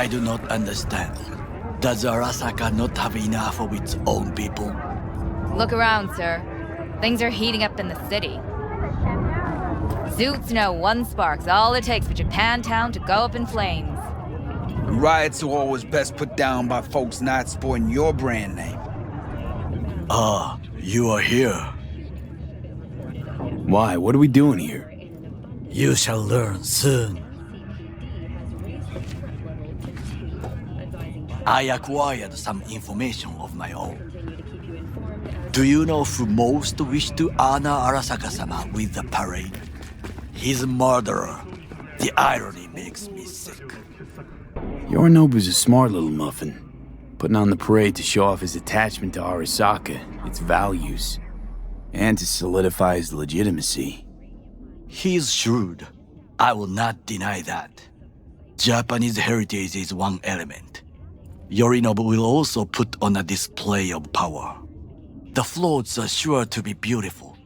I do not understand. Does Arasaka not have enough of its own people? Look around, sir. Things are heating up in the city. Zoots know one spark's all it takes for Japantown to go up in flames. Riots are always best put down by folks not sporting your brand name. Ah, you are here. Why? What are we doing here? You shall learn soon. I acquired some information of my own. Do you know who most wished to honor Arasaka-sama with the parade? His murderer. The irony makes me sick. Yorinobu's a smart little muffin, putting on the parade to show off his attachment to Arasaka, its values, and to solidify his legitimacy. He's shrewd. I will not deny that. Japanese heritage is one element. Yorinobu will also put on a display of power. The floats are sure to be beautiful,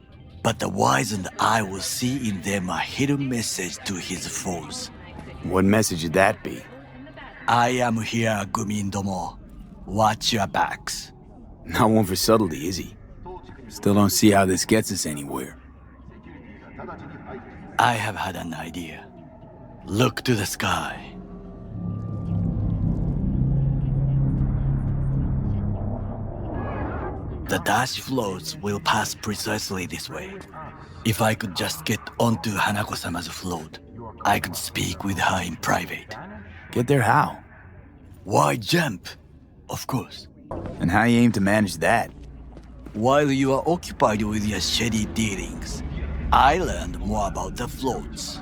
but the wizened eye will see in them a hidden message to his foes. What message would that be? I am here, Gumindomo. Watch your backs. Not one for subtlety, is he? Still don't see how this gets us anywhere. I have had an idea. Look to the sky. The dash floats will pass precisely this way. If I could just get onto Hanako-sama's float, I could speak with her in private. Get there how? Why jump? Of course. And how you aim to manage that? While you are occupied with your shady dealings, I learned more about the floats.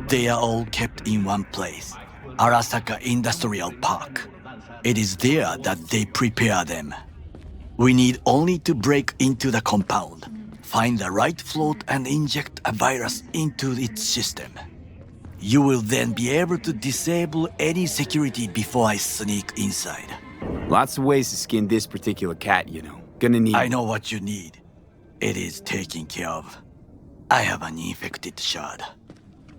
They are all kept in one place, Arasaka Industrial Park. It is there that they prepare them. We need only to break into the compound, find the right float and inject a virus into its system. You will then be able to disable any security before I sneak inside. Lots of ways to skin this particular cat, you know. Gonna need... I know what you need. It is taken care of. I have an infected shard.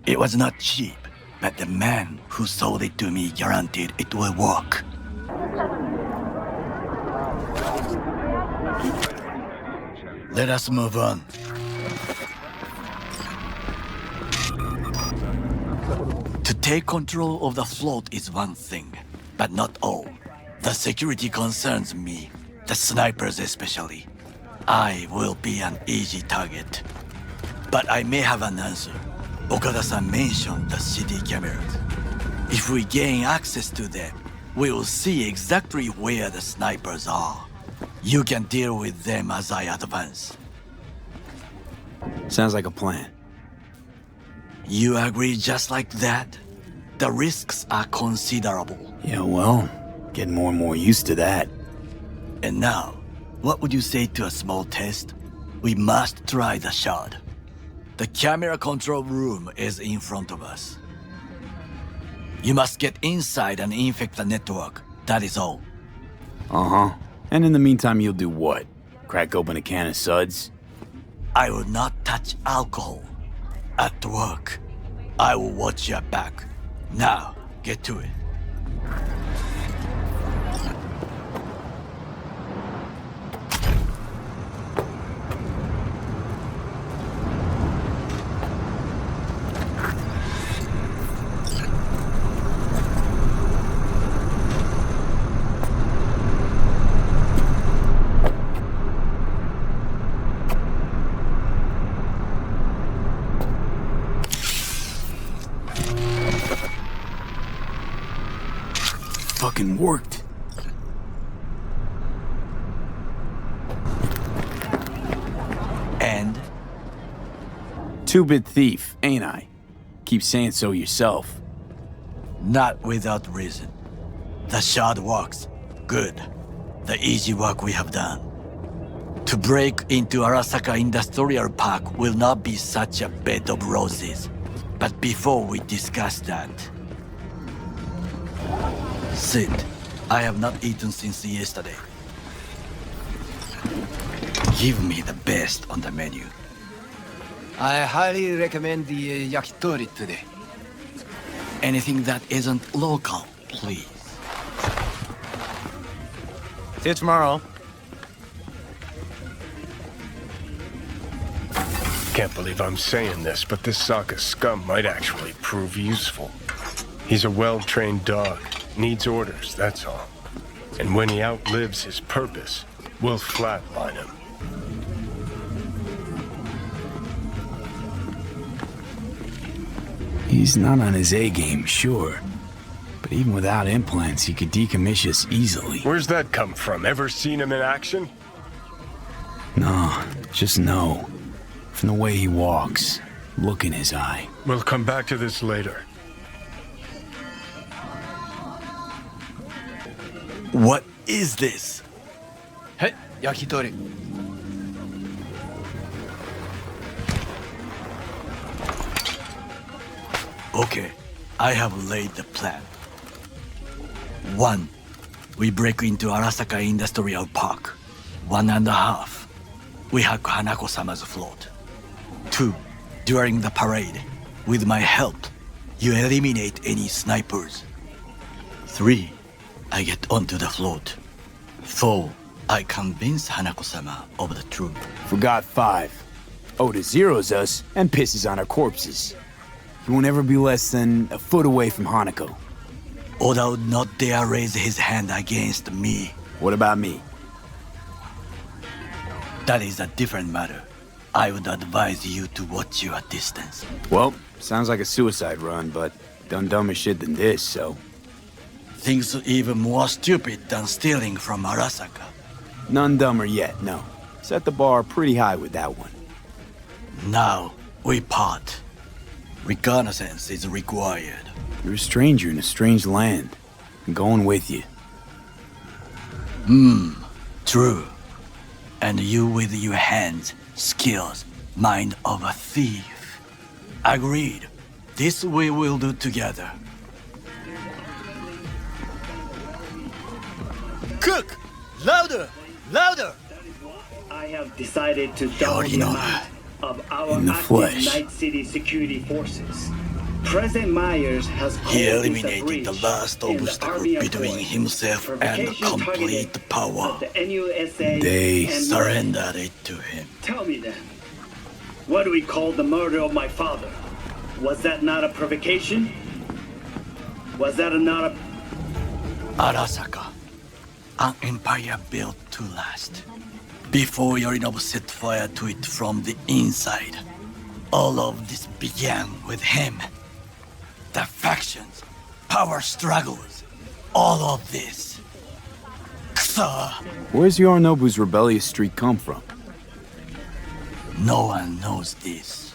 It was not cheap, but the man who sold it to me guaranteed it will work. Let us move on. To take control of the float is one thing, but not all. The security concerns me, the snipers especially. I will be an easy target. But I may have an answer. Okada-san mentioned the city cameras. If we gain access to them, we will see exactly where the snipers are. You can deal with them as I advance. Sounds like a plan. You agree just like that? The risks are considerable. Yeah, well, getting more and more used to that. And now, what would you say to a small test? We must try the shard. The camera control room is in front of us. You must get inside and infect the network. That is all. Uh-huh. And in the meantime, you'll do what? Crack open a can of suds? I will not touch alcohol. At work, I will watch your back. Now, get to it. Fucking worked. And? Two-bit thief, ain't I? Keep saying so yourself. Not without reason. The shard works. Good. The easy work we have done. To break into Arasaka Industrial Park will not be such a bed of roses. But before we discuss that... Sit. I have not eaten since yesterday. Give me the best on the menu. I highly recommend the yakitori today. Anything that isn't local please. See you tomorrow. Can't believe I'm saying this, but this Sokka scum might actually prove useful. He's a well-trained dog. Needs orders, that's all. And when he outlives his purpose, we'll flatline him. He's not on his A-game, sure. But even without implants, he could decommission us easily. Where's that come from? Ever seen him in action? No, just no. From the way he walks, look in his eye. We'll come back to this later. What is this? Hey, yakitori. Okay, I have laid the plan. 1. We break into Arasaka Industrial Park. 1.5. We hack Hanako-sama's float. 2. During the parade, with my help, you eliminate any snipers. 3. I get onto the float. 4. I convince Hanako-sama of the truth. Forgot 5. Oda zeros us and pisses on our corpses. He won't ever be less than a foot away from Hanako. Oda would not dare raise his hand against me. What about me? That is a different matter. I would advise you to watch your distance. Well, sounds like a suicide run, but done dumber shit than this, so... Things even more stupid than stealing from Arasaka. None dumber yet, no. Set the bar pretty high with that one. Now, we part. Reconnaissance is required. You're a stranger in a strange land. I'm going with you. True. And you with your hands, skills, mind of a thief. Agreed. This we will do together. Cook! Louder! Louder! I have decided to double the amount of our In the active flesh. Night City security forces. President Myers has called He this a eliminated breach the last in the obstacle Army between Accord. himself and Provocation complete targeted power. at the NUSA They and Surrendered it to him. Tell me then, what do we call the murder of my father? Was that not a provocation? Was that not a... Arasaka, an empire built to last. Before Yorinobu set fire to it from the inside, all of this began with him. The factions, power struggles, all of this. Kusa! Where's Yorinobu's rebellious streak come from? No one knows this.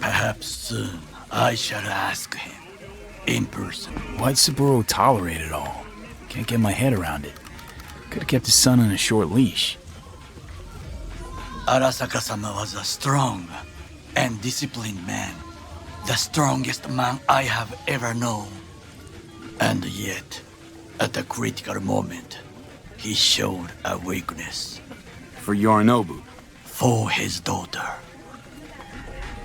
Perhaps soon I shall ask him in person. Why'd Saburo tolerate it all? Can't get my head around it. Could've kept his son on a short leash. Arasaka-sama was a strong and disciplined man. The strongest man I have ever known. And yet, at a critical moment, he showed a weakness. For Yorinobu. For his daughter.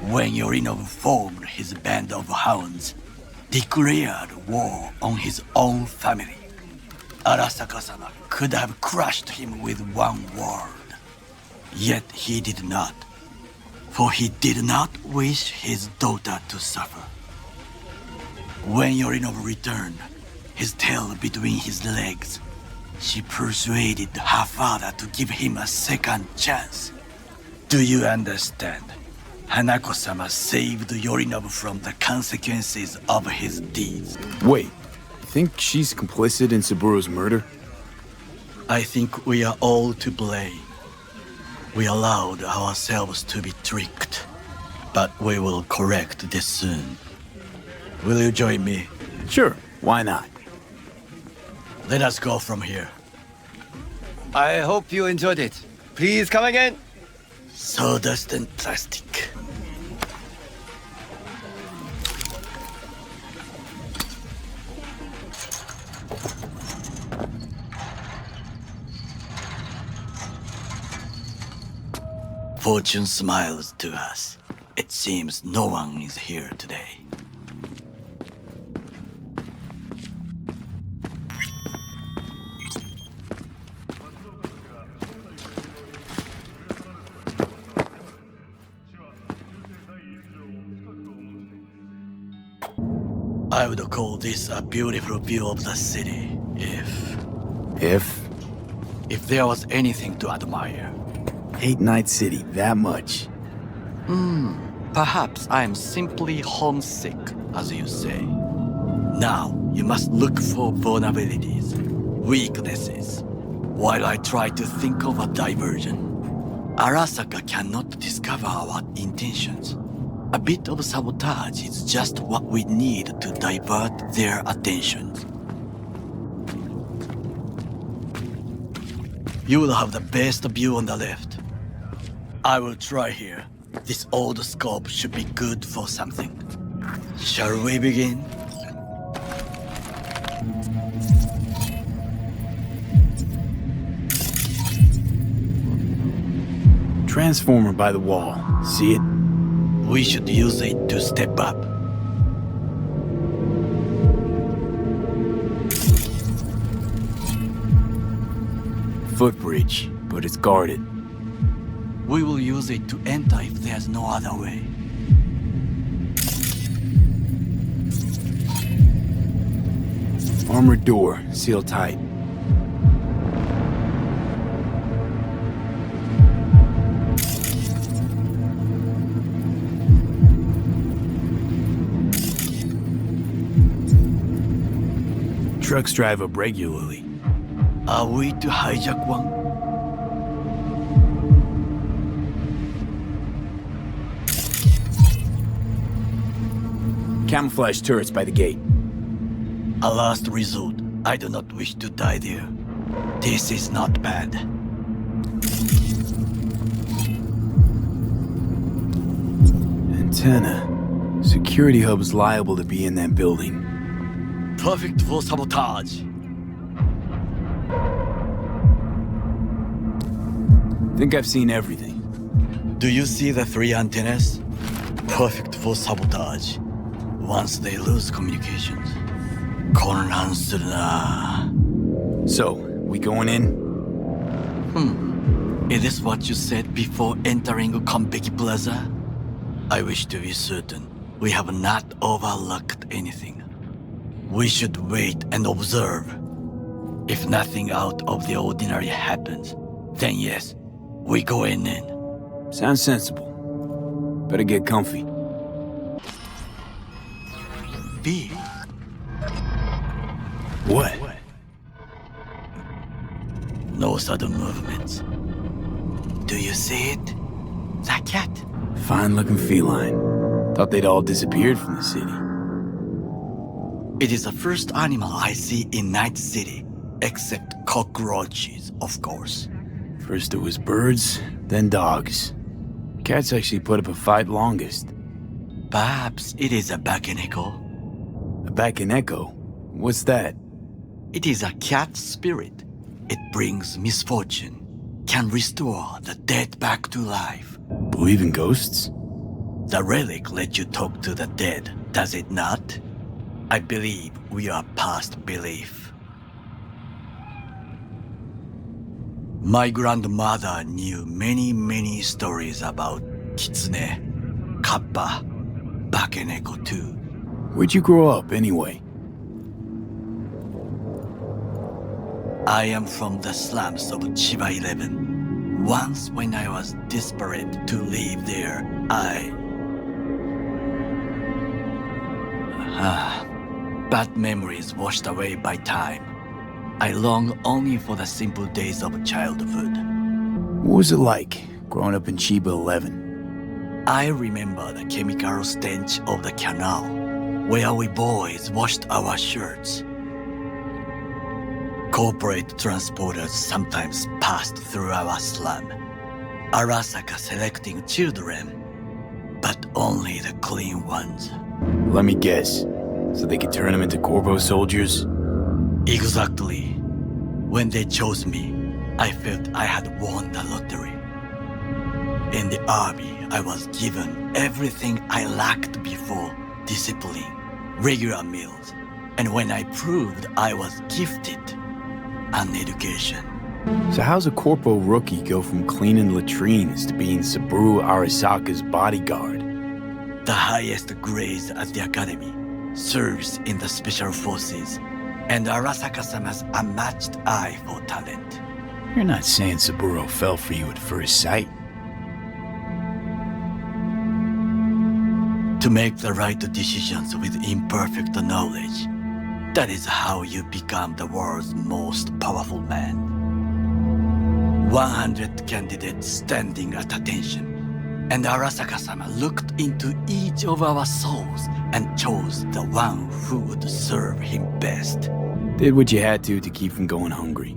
When Yorinobu formed his band of hounds, declared war on his own family, Arasaka-sama could have crushed him with one word. Yet he did not, for he did not wish his daughter to suffer. When Yorinobu returned, his tail between his legs, she persuaded her father to give him a second chance. Do you understand? Hanako-sama saved Yorinobu from the consequences of his deeds. Wait, you think she's complicit in Saburo's murder? I think we are all to blame. We allowed ourselves to be tricked, but we will correct this soon. Will you join me? Sure, why not? Let us go from here. I hope you enjoyed it. Please come again. Sawdust and plastic. Fortune smiles to us. It seems no one is here today. I would call this a beautiful view of the city If? if there was anything to admire. Hate Night City that much. Perhaps I am simply homesick, as you say. Now, you must look for vulnerabilities, weaknesses, while I try to think of a diversion. Arasaka cannot discover our intentions. A bit of sabotage is just what we need to divert their attentions. You will have the best view on the left. I will try here. This old scope should be good for something. Shall we begin? Transformer by the wall. See it? We should use it to step up. Footbridge, but it's guarded. We will use it to enter if there's no other way. Armored door, sealed tight. Trucks drive up regularly. Are we to hijack one? Camouflage turrets by the gate. A last resort. I do not wish to die there. This is not bad. Antenna. Security hub's liable to be in that building. Perfect for sabotage. Think I've seen everything. Do you see the 3 antennas? Perfect for sabotage. Once they lose communications.混乱するな. So, we going in? Is this what you said before entering Konpeki Plaza? I wish to be certain we have not overlooked anything. We should wait and observe. If nothing out of the ordinary happens, then yes, we go in. Sounds sensible. Better get comfy. B. What? No sudden movements. Do you see it? The cat. Fine-looking feline. Thought they'd all disappeared from the city. It is the first animal I see in Night City, except cockroaches, of course. First it was birds, then dogs. Cats actually put up a fight longest. Perhaps it is a bakeneko. A Bakeneko? What's that? It is a cat spirit. It brings misfortune, can restore the dead back to life. Believe in ghosts? The relic lets you talk to the dead, does it not? I believe we are past belief. My grandmother knew many stories about Kitsune, Kappa, Bakeneko too. Where'd you grow up, anyway? I am from the slums of Chiba 11. Once when I was desperate to live there, bad memories washed away by time. I long only for the simple days of childhood. What was it like, growing up in Chiba 11? I remember the chemical stench of the canal, where we boys washed our shirts. Corporate transporters sometimes passed through our slum. Arasaka selecting children, but only the clean ones. Let me guess. So they could turn them into Corpo soldiers? Exactly. When they chose me, I felt I had won the lottery. In the army, I was given everything I lacked before: discipline, regular meals, and when I proved I was gifted, an education. So how's a Corpo rookie go from cleaning latrines to being Saburo Arasaka's bodyguard? The highest grades at the academy. serves in the special forces, and Arasaka-sama's unmatched eye for talent. You're not saying Saburo fell for you at first sight. To make the right decisions with imperfect knowledge, that is how you become the world's most powerful man. 100 candidates standing at attention, and Arasaka-sama looked into each of our souls and chose the one who would serve him best. Did what you had to keep from going hungry.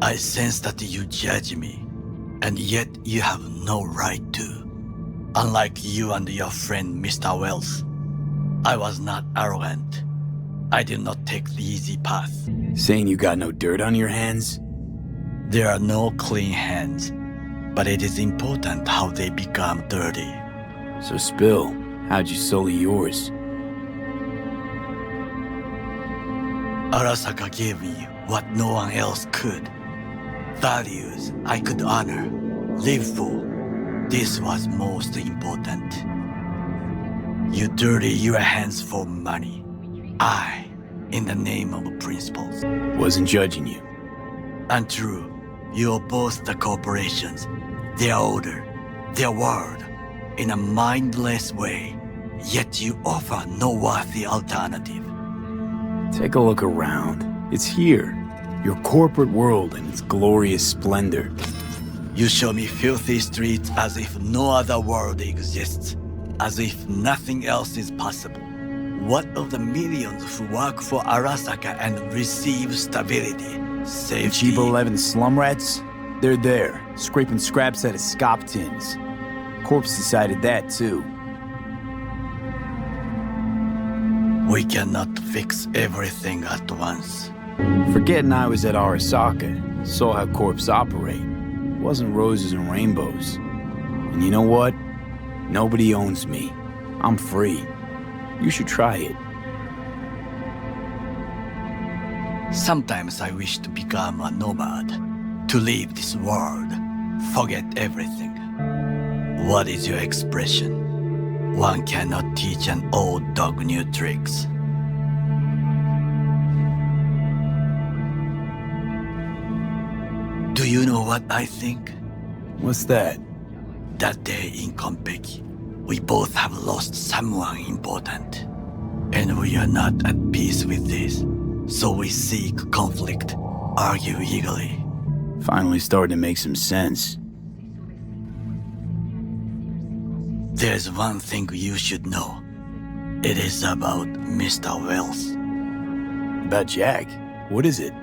I sense that you judge me, and yet you have no right to. Unlike you and your friend Mr. Wells, I was not arrogant. I did not take the easy path. Saying you got no dirt on your hands? There are no clean hands, but it is important how they become dirty. So spill, how'd you sully yours? Arasaka gave me what no one else could. Values I could honor, live for. This was most important. You dirty your hands for money. I, in the name of principles. Wasn't judging you. Untrue. You oppose the corporations, their order, their word, in a mindless way, yet you offer no worthy alternative. Take a look around. It's here. Your corporate world in its glorious splendor. You show me filthy streets as if no other world exists, as if nothing else is possible. What of the millions who work for Arasaka and receive stability, safety? Chiba 11 slum rats? They're there, scraping scraps out of scop tins. Corpse decided that too. We cannot fix everything at once. Forgetting I was at Arasaka, saw how Corps operate. It wasn't roses and rainbows. And you know what? Nobody owns me. I'm free. You should try it. Sometimes I wish to become a nomad, to leave this world, forget everything. What is your expression? One cannot teach an old dog new tricks. Do you know what I think? What's that? That day in Konpeki, we both have lost someone important. And we are not at peace with this. So we seek conflict, argue eagerly. Finally starting to make some sense. There's one thing you should know. It is about Mr. Wells. About Jack? What is it?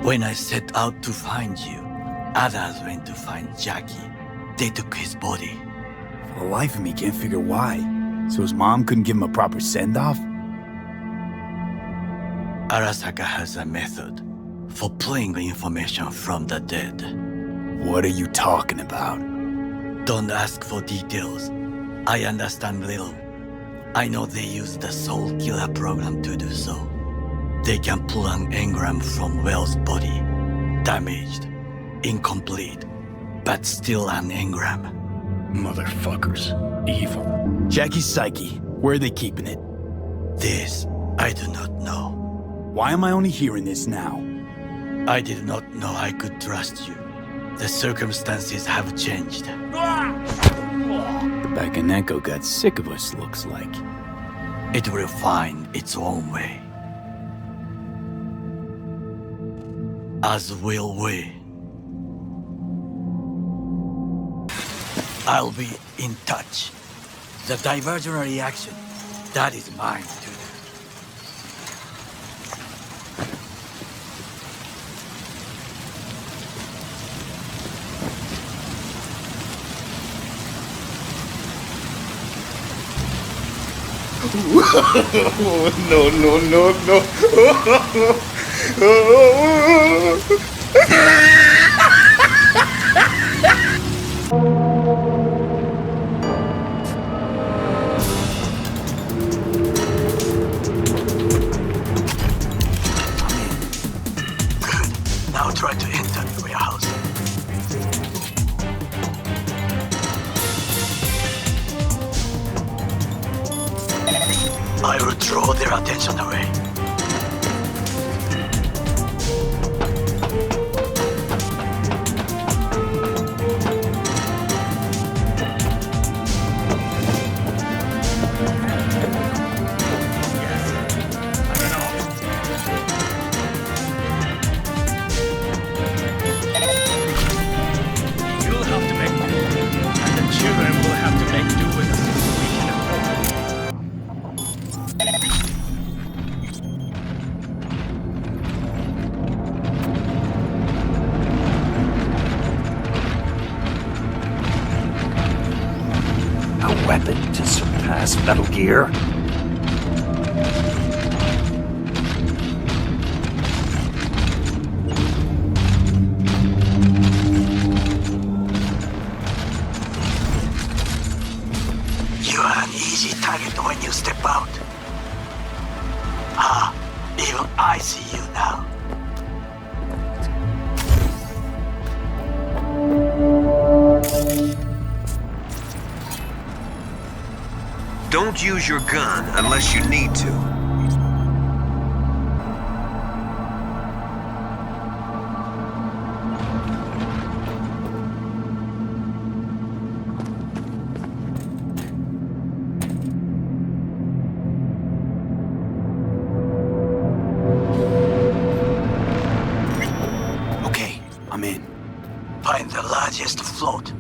When I set out to find you, others went to find Jackie. They took his body. For the life of me, can't figure why. So his mom couldn't give him a proper send-off? Arasaka has a method for pulling information from the dead. What are you talking about? Don't ask for details. I understand little. I know they use the Soul Killer program to do so. They can pull an engram from Wells' body. Damaged, incomplete, but still an engram. Motherfuckers. Evil. Jackie's psyche. Where are they keeping it? This, I do not know. Why am I only hearing this now? I did not know I could trust you. The circumstances have changed. The Bakaneko got sick of us, looks like. It will find its own way. As will we. I'll be in touch. The divergent reaction, that is mine to do. No, no, no, Now try to enter the warehouse. I will draw their attention away. Weapon to surpass Metal Gear? You are an easy target when you step out. Even I see you now. Don't use your gun unless you need to. Okay, I'm in. Find the largest float.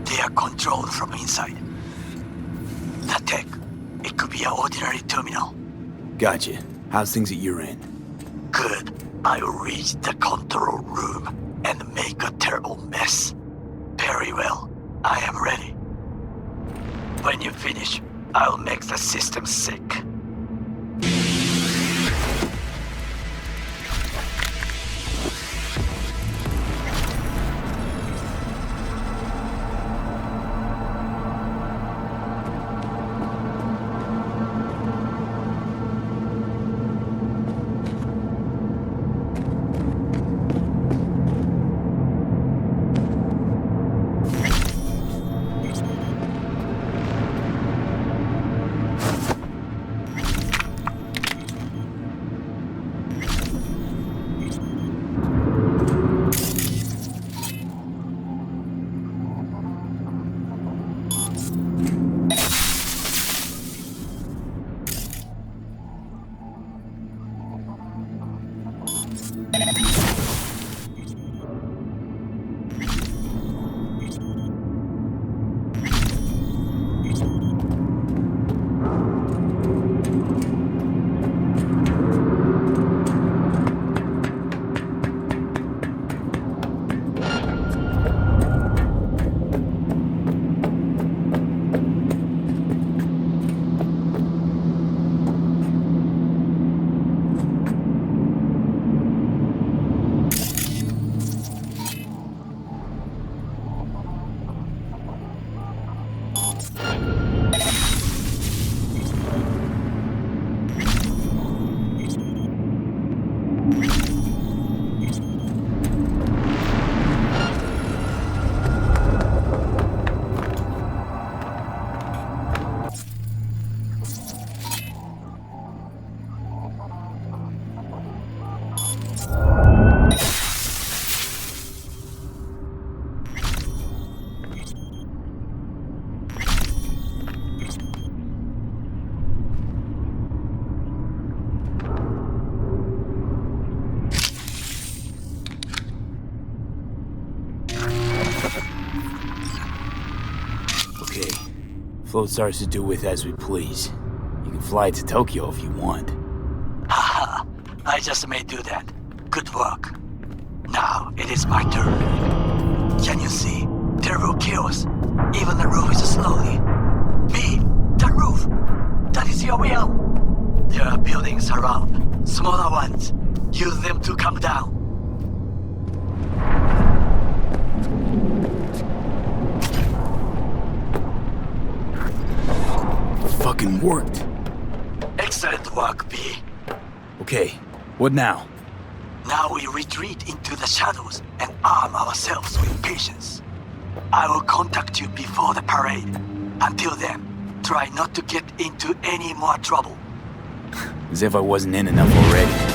They are controlled from inside. The tech. It could be an ordinary terminal. Gotcha. How's things at your end? Good. I will reach the control room and make a terrible mess. Very well. I am ready. When you finish, I'll make the system sick. Float's ours to do with as we please. You can fly to Tokyo if you want. Haha, I just may do that. Good work. Now it is my turn. Can you see? Terrible chaos. Even the roof is slowly. Me, the roof. That is your will. There are buildings around, smaller ones. Use them to come down. Fucking worked. Excellent work, B. Okay, what now? Now we retreat into the shadows and arm ourselves with patience. I will contact you before the parade. Until then, try not to get into any more trouble. As if I wasn't in enough already.